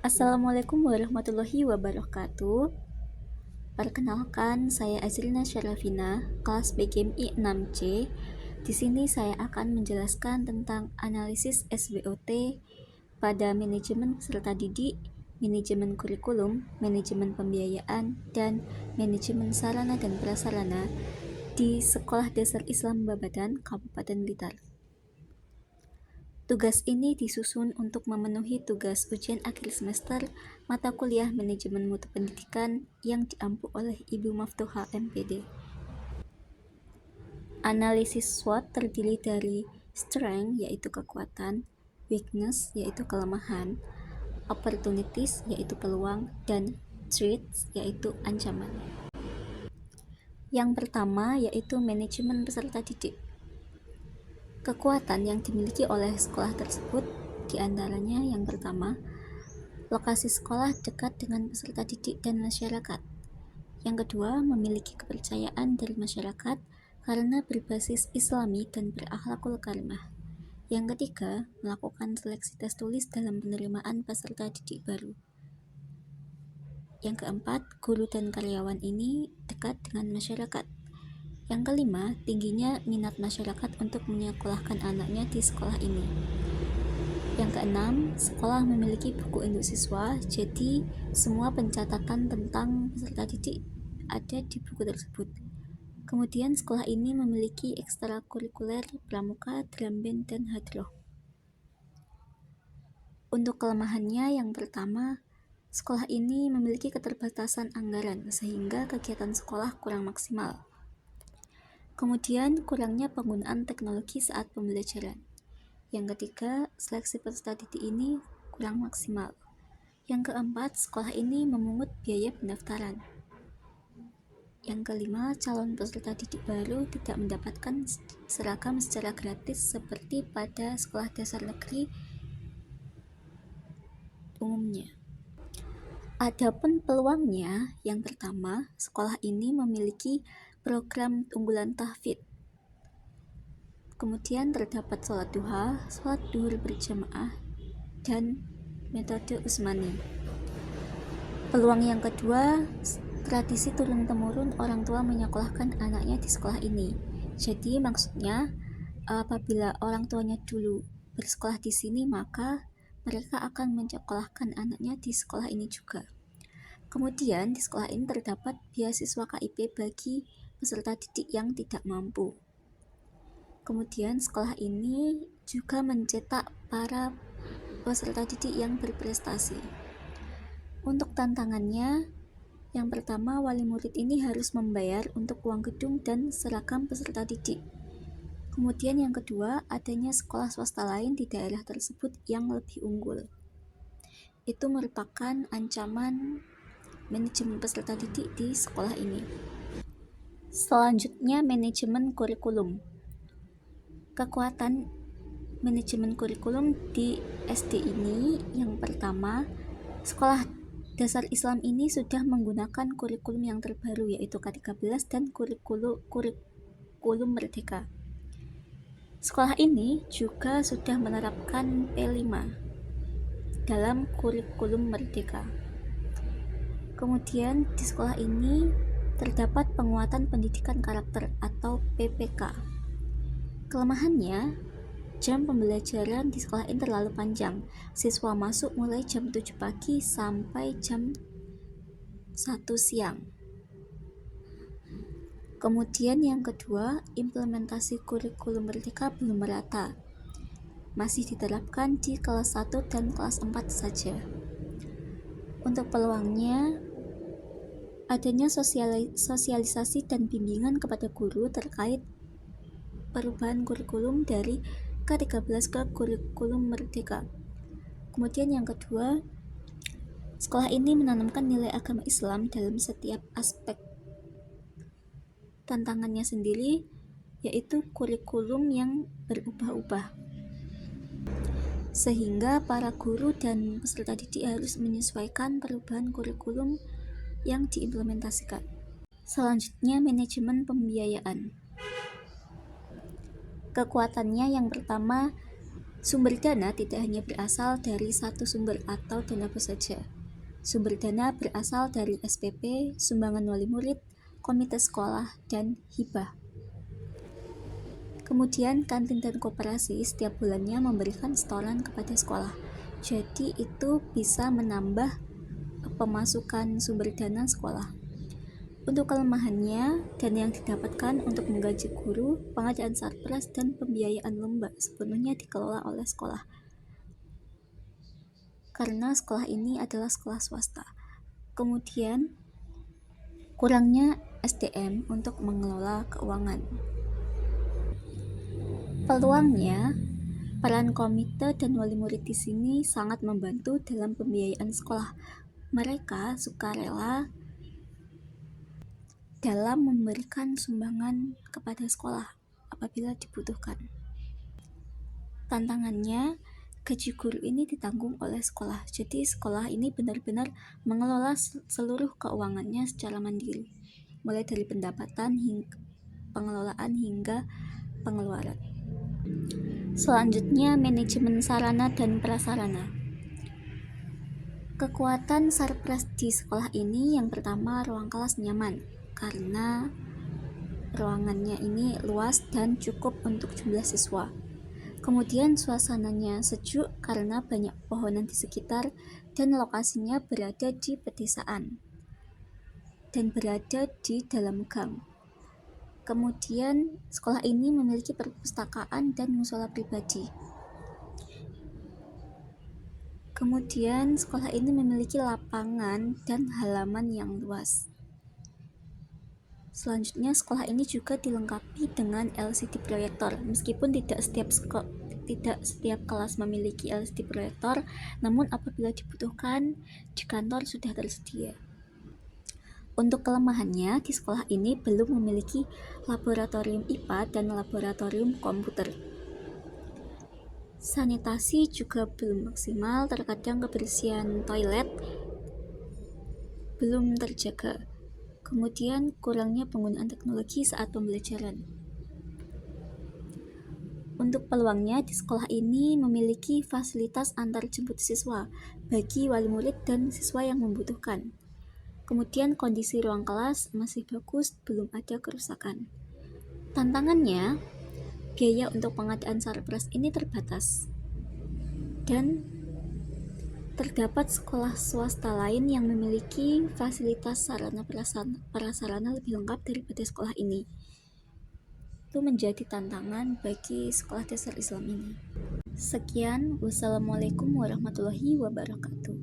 Assalamualaikum warahmatullahi wabarakatuh. Perkenalkan, saya Azrina Syarafina, kelas BGMI 6C. Di sini saya akan menjelaskan tentang analisis SWOT pada manajemen peserta didik, manajemen kurikulum, manajemen pembiayaan, dan manajemen sarana dan prasarana di Sekolah Dasar Islam Babadan, Kabupaten Blitar. Tugas ini disusun untuk memenuhi tugas ujian akhir semester mata kuliah Manajemen Mutu Pendidikan yang diampu oleh Ibu Maftuha MPD. Analisis SWOT terdiri dari strength yaitu kekuatan, weakness yaitu kelemahan, opportunities yaitu peluang, dan threats yaitu ancaman. Yang pertama yaitu manajemen peserta didik. Kekuatan yang dimiliki oleh sekolah tersebut diantaranya yang pertama, lokasi sekolah dekat dengan peserta didik dan masyarakat. Yang kedua, memiliki kepercayaan dari masyarakat karena berbasis Islami dan berakhlakul karimah. Yang ketiga, melakukan seleksi tes tulis dalam penerimaan peserta didik baru. Yang keempat, guru dan karyawan ini dekat dengan masyarakat. Yang kelima, tingginya minat masyarakat untuk menyekolahkan anaknya di sekolah ini. Yang keenam, sekolah memiliki buku induk siswa, jadi semua pencatatan tentang peserta didik ada di buku tersebut. Kemudian sekolah ini memiliki ekstrakurikuler, pramuka, drum band, dan hadroh. Untuk kelemahannya, yang pertama, sekolah ini memiliki keterbatasan anggaran sehingga kegiatan sekolah kurang maksimal. Kemudian, kurangnya penggunaan teknologi saat pembelajaran. Yang ketiga, seleksi peserta didik ini kurang maksimal. Yang keempat, sekolah ini memungut biaya pendaftaran. Yang kelima, calon peserta didik baru tidak mendapatkan seragam secara gratis seperti pada sekolah dasar negeri umumnya. Adapun peluangnya, yang pertama, sekolah ini memiliki program unggulan tahfidz. Kemudian terdapat sholat duha, sholat duhur berjamaah, dan metode Utsmani. Peluang yang kedua, tradisi turun-temurun orang tua menyekolahkan anaknya di sekolah ini. Jadi maksudnya apabila orang tuanya dulu bersekolah di sini, maka mereka akan menyekolahkan anaknya di sekolah ini juga. Kemudian di sekolah ini terdapat beasiswa KIP bagi peserta didik yang tidak mampu. Kemudian sekolah ini juga mencetak para peserta didik yang berprestasi. Untuk tantangannya, yang pertama, wali murid ini harus membayar untuk uang gedung dan seragam peserta didik. Kemudian yang kedua, adanya sekolah swasta lain di daerah tersebut yang lebih unggul. Itu merupakan ancaman manajemen peserta didik di sekolah ini. Selanjutnya, manajemen kurikulum. Kekuatan manajemen kurikulum di SD ini, yang pertama, sekolah dasar Islam ini sudah menggunakan kurikulum yang terbaru yaitu K13 dan kurikulum Merdeka. Sekolah ini juga sudah menerapkan P5 dalam kurikulum Merdeka. Kemudian di sekolah ini terdapat penguatan pendidikan karakter atau PPK. Kelemahannya, jam pembelajaran di sekolah ini terlalu panjang. Siswa masuk mulai jam 7 pagi sampai jam 1 siang. Kemudian yang kedua, implementasi kurikulum Merdeka belum merata. Masih diterapkan di kelas 1 dan kelas 4 saja. Untuk peluangnya, adanya sosialisasi dan bimbingan kepada guru terkait perubahan kurikulum dari K13 ke kurikulum Merdeka. Kemudian yang kedua, sekolah ini menanamkan nilai agama Islam dalam setiap aspek. Tantangannya sendiri yaitu kurikulum yang berubah-ubah, sehingga para guru dan peserta didik harus menyesuaikan perubahan kurikulum yang diimplementasikan. Selanjutnya, manajemen pembiayaan. Kekuatannya yang pertama, Sumber dana tidak hanya berasal dari satu sumber atau dana apa saja. Sumber dana berasal dari SPP, sumbangan wali murid, komite sekolah, dan hibah. Kemudian kantin dan koperasi setiap bulannya memberikan setoran kepada sekolah. Jadi itu bisa menambah pemasukan sumber dana sekolah. Untuk kelemahannya, dana yang didapatkan untuk menggaji guru, pengadaan sarpras, dan pembiayaan lomba sepenuhnya dikelola oleh sekolah. Karena sekolah ini adalah sekolah swasta. Kemudian, kurangnya SDM untuk mengelola keuangan. Peluangnya, peran komite dan wali murid di sini sangat membantu dalam pembiayaan sekolah. Mereka sukarela dalam memberikan sumbangan kepada sekolah apabila dibutuhkan. Tantangannya, gaji guru ini ditanggung oleh sekolah. Jadi sekolah ini benar-benar mengelola seluruh keuangannya secara mandiri, mulai dari pendapatan hingga pengelolaan hingga pengeluaran. Selanjutnya, manajemen sarana dan prasarana. Kekuatan sarpras di sekolah ini yang pertama, ruang kelas nyaman karena ruangannya ini luas dan cukup untuk jumlah siswa. Kemudian suasananya sejuk karena banyak pohonan di sekitar dan lokasinya berada di pedesaan dan berada di dalam gang. Kemudian sekolah ini memiliki perpustakaan dan musola pribadi. Kemudian sekolah ini memiliki lapangan dan halaman yang luas. Selanjutnya, sekolah ini juga dilengkapi dengan LCD proyektor. Meskipun tidak setiap kelas memiliki LCD proyektor, namun apabila dibutuhkan, di kantor sudah tersedia. Untuk kelemahannya, di sekolah ini belum memiliki laboratorium IPA dan laboratorium komputer. Sanitasi juga belum maksimal, terkadang kebersihan toilet belum terjaga. Kemudian kurangnya penggunaan teknologi saat pembelajaran. Untuk peluangnya, di sekolah ini memiliki fasilitas antar jemput siswa bagi wali murid dan siswa yang membutuhkan. Kemudian kondisi ruang kelas masih bagus, belum ada kerusakan. Tantangannya, biaya untuk pengadaan sarpras ini terbatas. Dan terdapat sekolah swasta lain yang memiliki fasilitas sarana prasarana lebih lengkap daripada sekolah ini. Itu menjadi tantangan bagi sekolah dasar Islam ini. Sekian, wassalamualaikum warahmatullahi wabarakatuh.